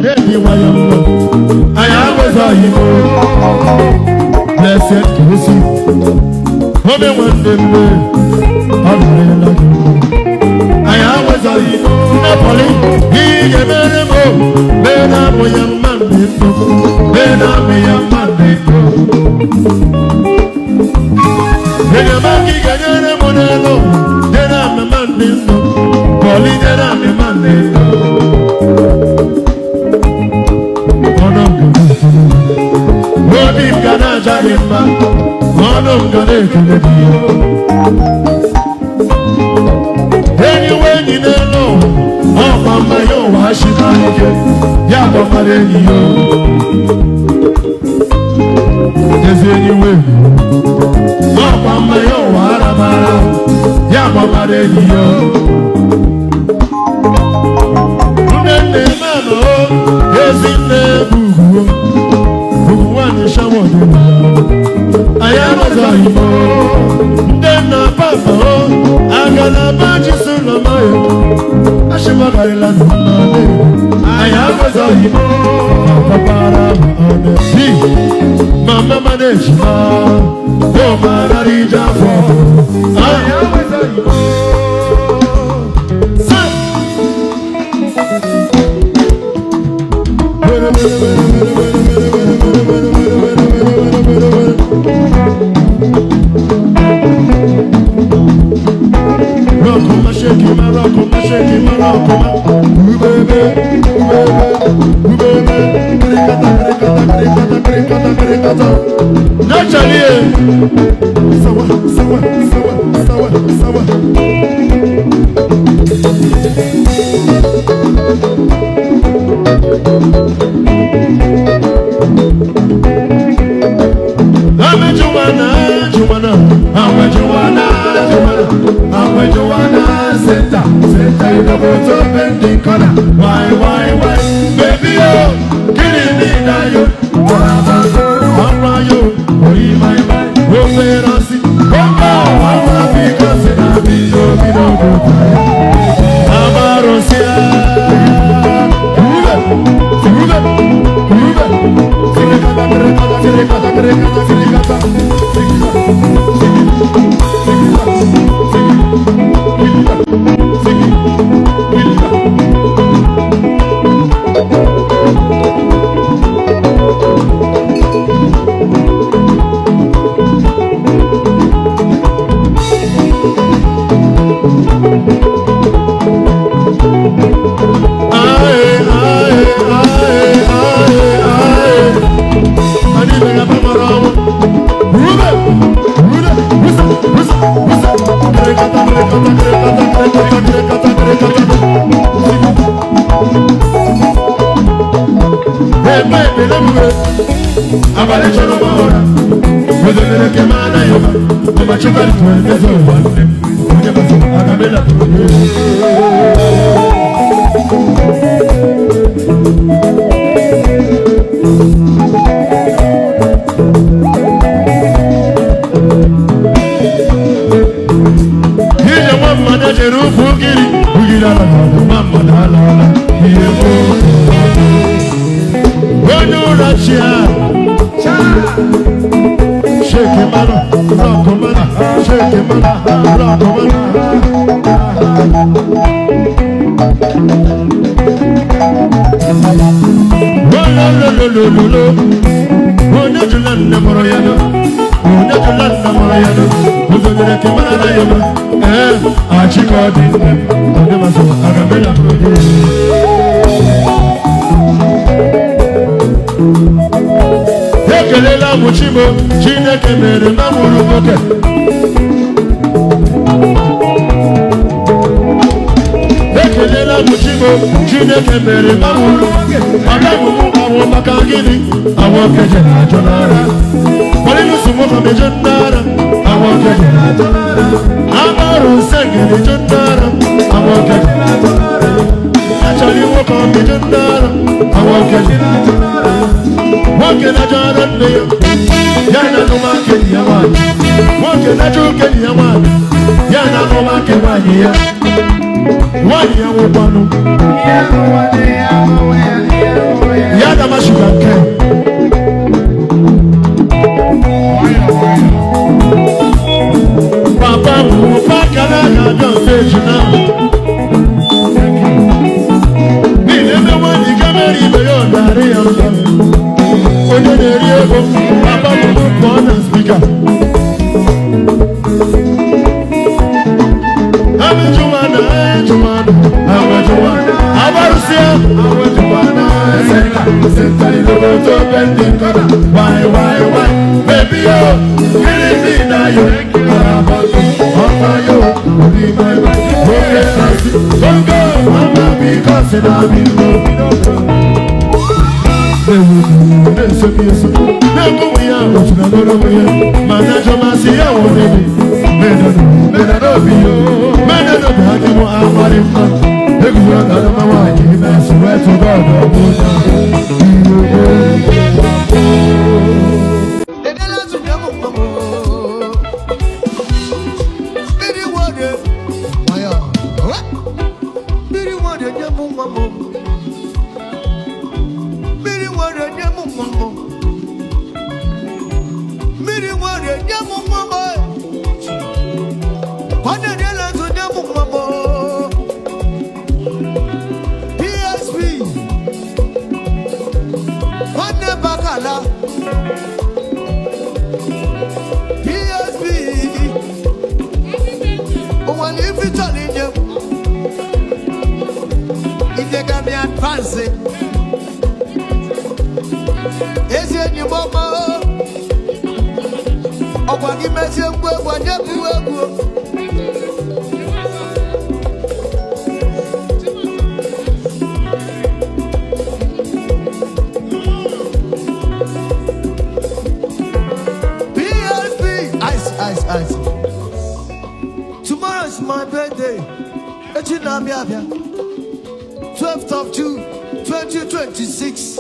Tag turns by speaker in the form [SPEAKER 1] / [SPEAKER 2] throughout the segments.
[SPEAKER 1] Lady Wayambo. I was a hero. Blessed to see. Home one day. I was a hero. Napoli. He gave me a go. Then I'm a young man. Then I'm a young man. Then I'm a young man. Then I'm a man. Polly, then I'm a man. Wodi kana jalimba, mono ngane kulebiyo. Anyway ni nelo, oh mama yo washimanike, ya mama reniyo. Yes anyway, oh mama yo warabara, ya mama reniyo. Unene mama oh, yes inebu. I am a Zahimo, then a papa, I got a bunch of Sulamaya. I should have I am a Zahimo, Papa on the sea, Mamma Maneshma, oh, Marija for I am a Zahimo. Why, baby, oh, killing me now, you, how you, my mind, oh, I'm because I be your
[SPEAKER 2] One year,
[SPEAKER 1] Mary Mayon, Maria, onye na-eri ego agbapụrụ pụọ na spika amejuwana abarụsịa senta iloboto bendi nkọna wai bebi yo kiri ndị na yo arabatu ọma yo obi maiwa oge kasi bongo mama bikọsi na bimbo
[SPEAKER 2] Tomorrow is my birthday. 12th of June 2026.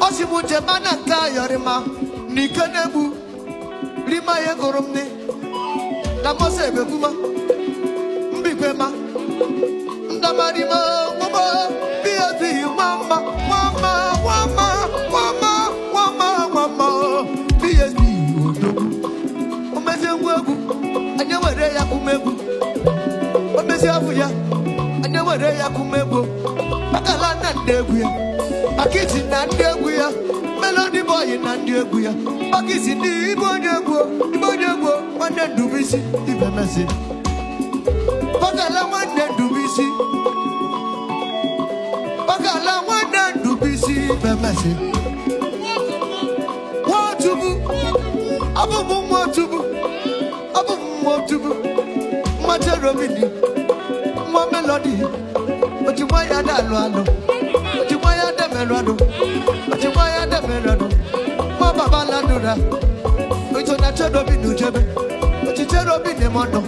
[SPEAKER 2] Osimunje manaka yorima nikenebu rima yegoromne na mose beguma mbibema ndamarima mama biazi mama biazi omezengwegu anyawere yakumegu omeziafuya anyawere yakumegu akala na ndegu ya akiti na ndegu ya melody boy na ndegu ya akisi ni ibonyegwo wande dubisi ibemesi bakala wande dubisi ibemesi abu motubu materobini mo melody otimaya dalu alo otimaya demelado mo baba ladura otona cherobinu jebe oticherobine mono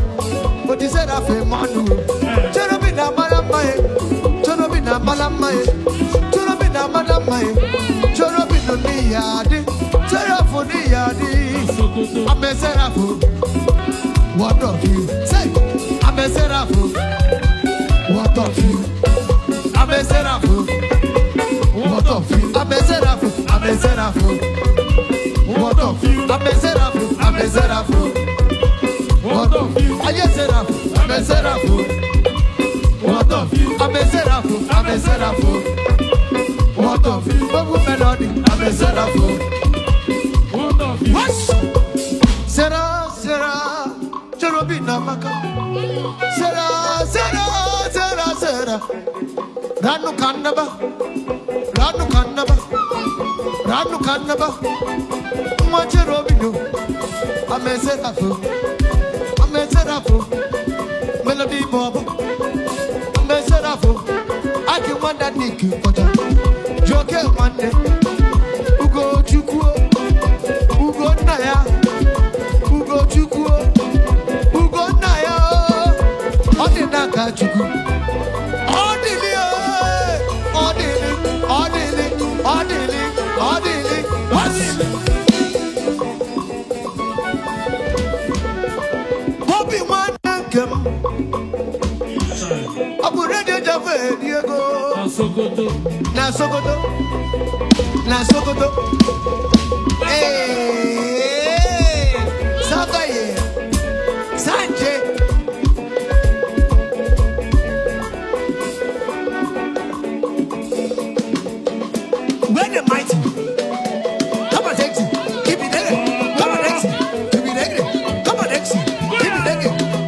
[SPEAKER 2] otisera fe manu cherobina malamae cherobina malamae cherobinu niyadi serafu niyadi I'm a seraphim. What of you? Say, I'm a seraphim. What of you? I'm a seraphim. What of you? I'm a seraphim. What of you? I'm a seraphim. What of you? I'm a seraphim. What of you? I'm a seraphim. What of you? Babu melody. I'm a seraphim. What of you? Sera, cherubina maka. Sera. Ranu kannaba. Mwa cherubino. I'm a seraphim. Melody bobo. I'm a seraphim. I can want that Nicky Potter. Joke one day. Ugo chukuo. Ugo naya. Ugo naya. Odinaka chuku. Odili. Bobby Wanakem. Abu Radio Jave Diego. Na Sokoto. Hey, Sakaye, Sanje. great and mighty. Come on, Dexy. Keep it there. Come on, Dexy. Keep it there. Come on, Dexy. Keep it there.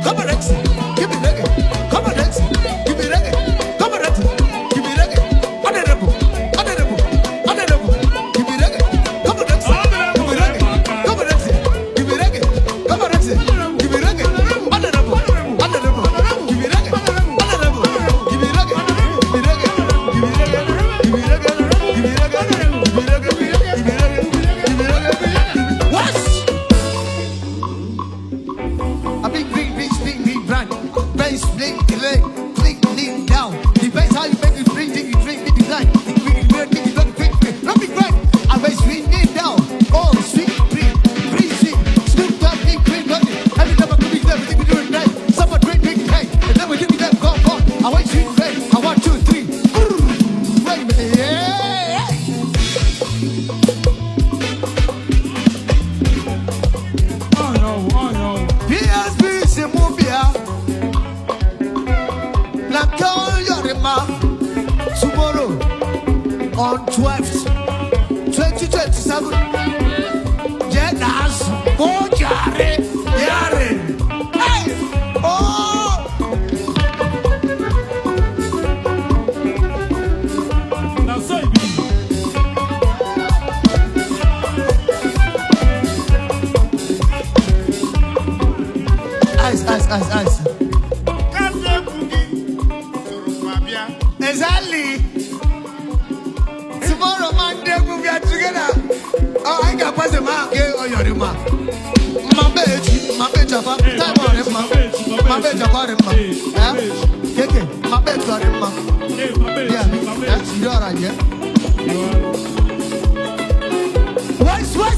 [SPEAKER 2] Come on, Dexy. Keep it there. Come on, Dexy. Keep it there. Come on, Dexy. Keep it there. Honorable. Honorable. Honorable. Keep it there. Come on, Dexy. Keep it there. Come on, Dexy. Keep it there. Come on, Dexy. Keep it there. Honorable. Honorable. Keep it there. Honorable. Keep it there. Keep it there. Keep it there. What? A big brand. Bass, blink, delay, click, lean down. Depends how you make it bring, dig, drink, big design. Not big brand. A bass, lean down. Oh, sweet, free, sweet. Snoop Dogg, big, green, got it. Every time I come in there, we think we do it right. Someone drink, big, hey. And then we give me that, go. I want sweet, red. I want 2, 3. Wait a minute, yeah. PSB Simubia Nakao Yorima tomorrow on 12th 2027 Jedas Bojare Yare Hey Oh
[SPEAKER 1] Now so it be.
[SPEAKER 2] Ice. Exactly. Tomorrow, Monday, we'll be together. Oh, I got pass the mark or your remark. My bitch, time on him, my bitch, my bitch, yeah, you're right, yeah. What?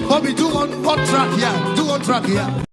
[SPEAKER 2] Bobby, do one track here.